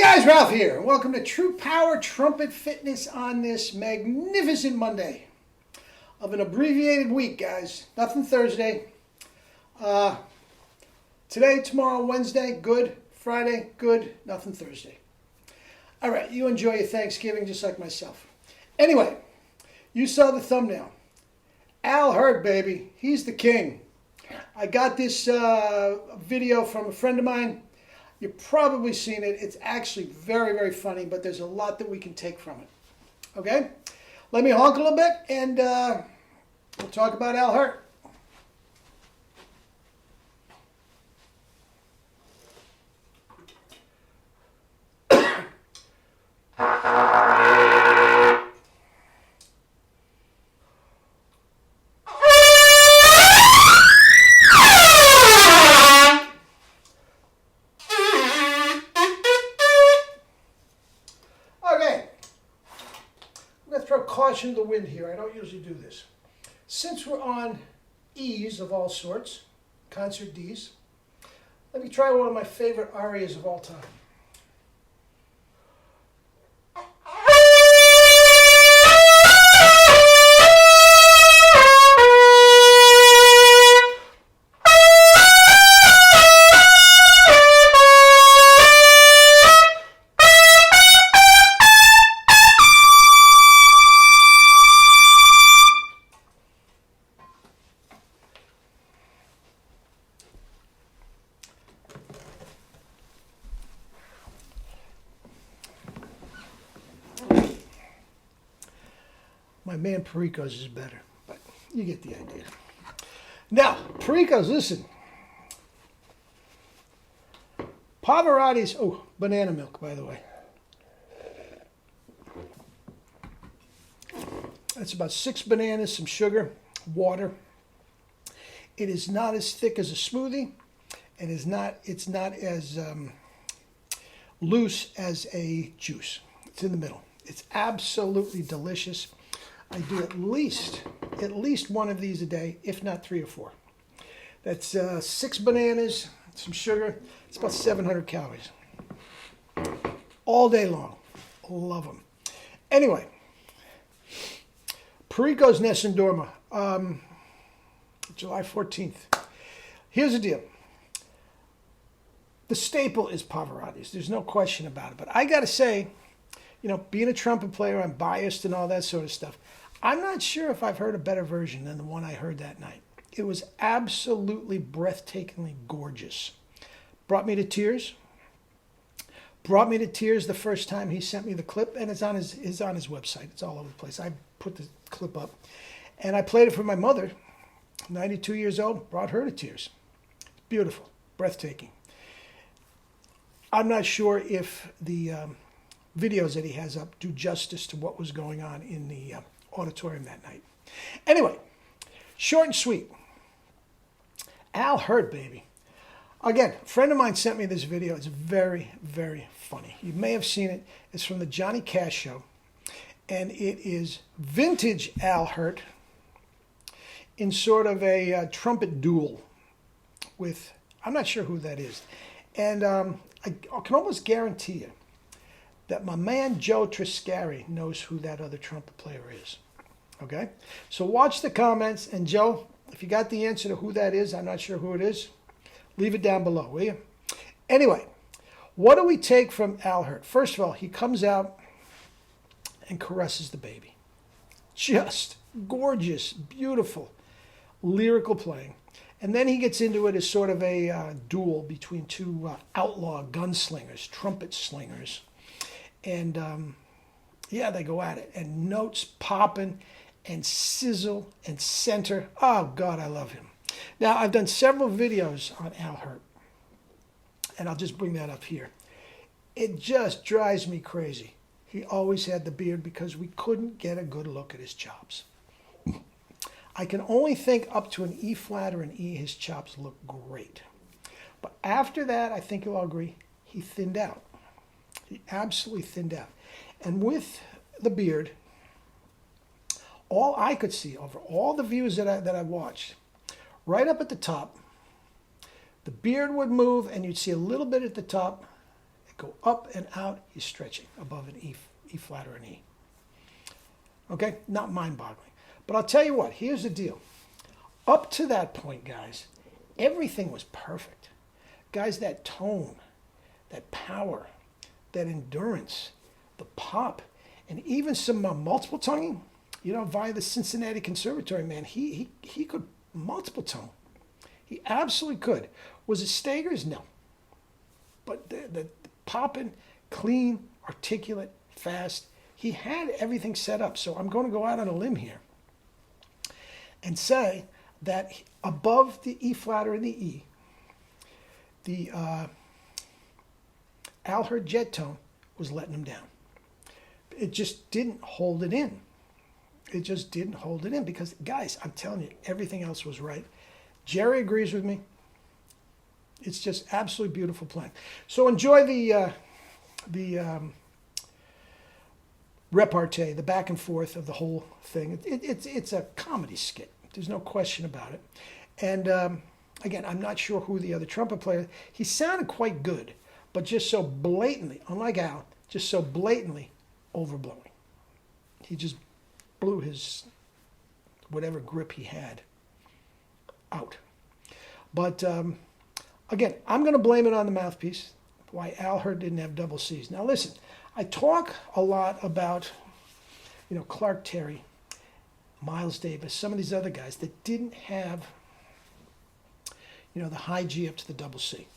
guys, Ralph here, and welcome to True Power Trumpet Fitness on this magnificent Monday of an abbreviated week, guys. Nothing Thursday. Today, tomorrow, Wednesday, good. Friday, good. Nothing Thursday. All right, you enjoy your Thanksgiving just like myself. Anyway, you saw the thumbnail. HIRT, baby. He's the king. I got this video from a friend of mine. You've probably seen it. It's actually very, very funny, but there's a lot that we can take from it. Okay? Let me honk a little bit, and we'll talk about HIRT. Caution to the wind here. I don't usually do this. Since we're on E's of all sorts, concert D's, let me try one of my favorite arias of all time. My man Perico's is better, but you get the idea. Now, Perico's, listen. Pavarotti's, oh, banana milk, by the way. That's about 6 bananas, some sugar, water. It is not as thick as a smoothie, and it's not as loose as a juice. It's in the middle. It's absolutely delicious. I do at least one of these a day, if not 3 or 4. That's 6 bananas, some sugar. It's about 700 calories. All day long. Love them. Anyway, Perico's Nessun Dorma, July 14th. Here's the deal. The staple is Pavarotti's. There's no question about it. But I got to say, you know, being a trumpet player, I'm biased and all that sort of stuff. I'm not sure if I've heard a better version than the one I heard that night. It was absolutely breathtakingly gorgeous. Brought me to tears. Brought me to tears the first time he sent me the clip, and it's on his website. It's all over the place. I put the clip up. And I played it for my mother, 92 years old, brought her to tears. Beautiful, breathtaking. I'm not sure if the videos that he has up do justice to what was going on in the auditorium that night. Anyway, short and sweet. HIRT, baby. Again, a friend of mine sent me this video. It's very, very funny. You may have seen it. It's from the Johnny Cash show. And it is vintage HIRT in sort of a trumpet duel with, I'm not sure who that is. And I can almost guarantee you that my man Joe Triscari knows who that other trumpet player is. Okay? So watch the comments, and Joe, if you got the answer to who that is, I'm not sure who it is, leave it down below, will you? Anyway, what do we take from HIRT? First of all, he comes out and caresses the baby. Just gorgeous, beautiful, lyrical playing. And then he gets into it as sort of a duel between two outlaw gunslingers, trumpet slingers. And yeah, they go at it, and notes popping and sizzle and center. Oh God, I love him. Now, I've done several videos on HIRT, and I'll just bring that up here. It just drives me crazy. He always had the beard because we couldn't get a good look at his chops. I can only think up to an E flat or an E, his chops look great. But after that, I think you'll all agree, he thinned out. He absolutely thinned out. And with the beard, all I could see over all the views that I watched, right up at the top, the beard would move and you'd see a little bit at the top. It Go up and out, you're stretching above an E flat or an E. Okay, not mind-boggling. But I'll tell you what, here's the deal. Up to that point, guys, everything was perfect. Guys, that tone, that power, that endurance, the pop, and even some multiple tonguing, you know, via the Cincinnati Conservatory, man, he could multiple tone. He absolutely could. Was it Stagers? No. But the popping, clean, articulate, fast, he had everything set up. So I'm going to go out on a limb here and say that above the E flat or the E, the Al HIRT jet tone was letting him down. It just didn't hold it in. It just didn't hold it in because, guys, I'm telling you, everything else was right. Jerry agrees with me. It's just absolutely beautiful playing. So enjoy the repartee, the back and forth of the whole thing. It's a comedy skit. There's no question about it. And again, I'm not sure who the other trumpet player. He sounded quite good, but just so blatantly, unlike Al, just so blatantly overblowing. He just blew his whatever grip he had out. But again, I'm going to blame it on the mouthpiece, why Al HIRT didn't have double C's. Now listen, I talk a lot about, you know, Clark Terry, Miles Davis, some of these other guys that didn't have, you know, the high G up to the double C.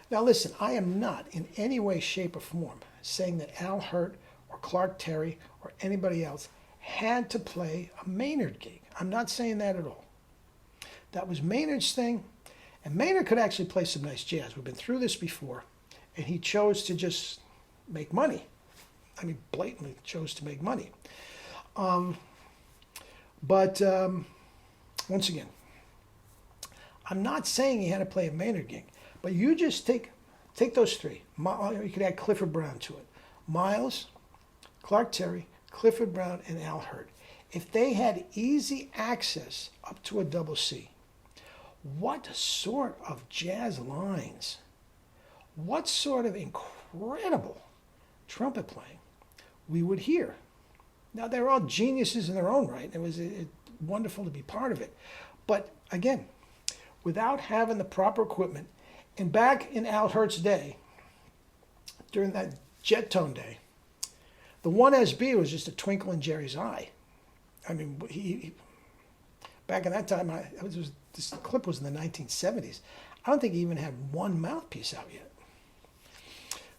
Now listen, I am not in any way, shape, or form saying that Al HIRT or Clark Terry or anybody else had to play a Maynard gig. I'm not saying that at all. That was Maynard's thing, and Maynard could actually play some nice jazz. We've been through this before, and he chose to just make money. I mean, blatantly chose to make money. But once again, I'm not saying he had to play a Maynard gig, but you just take those three. You could add Clifford Brown to it. Miles, Clark Terry, Clifford Brown, and Al HIRT. If they had easy access up to a double C, what sort of jazz lines, what sort of incredible trumpet playing we would hear. Now, they're all geniuses in their own right. It was wonderful to be part of it. But again, without having the proper equipment, and back in Al HIRT's day, during that jet tone day, the 1SB was just a twinkle in Jerry's eye. I mean, he back in that time, this clip was in the 1970s. I don't think he even had one mouthpiece out yet.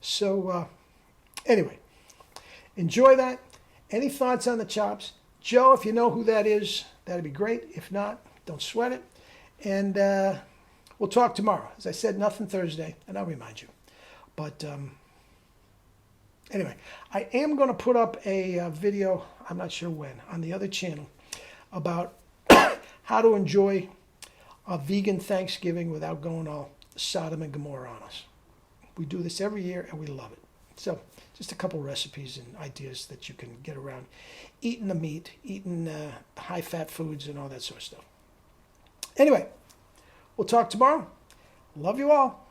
So anyway, enjoy that. Any thoughts on the chops? Joe, if you know who that is, that'd be great. If not, don't sweat it. And we'll talk tomorrow. As I said, nothing Thursday, and I'll remind you. But anyway, I am going to put up a video, I'm not sure when, on the other channel about how to enjoy a vegan Thanksgiving without going all Sodom and Gomorrah on us. We do this every year, and we love it. So just a couple recipes and ideas that you can get around eating the meat, eating high-fat foods, and all that sort of stuff. Anyway, we'll talk tomorrow. Love you all.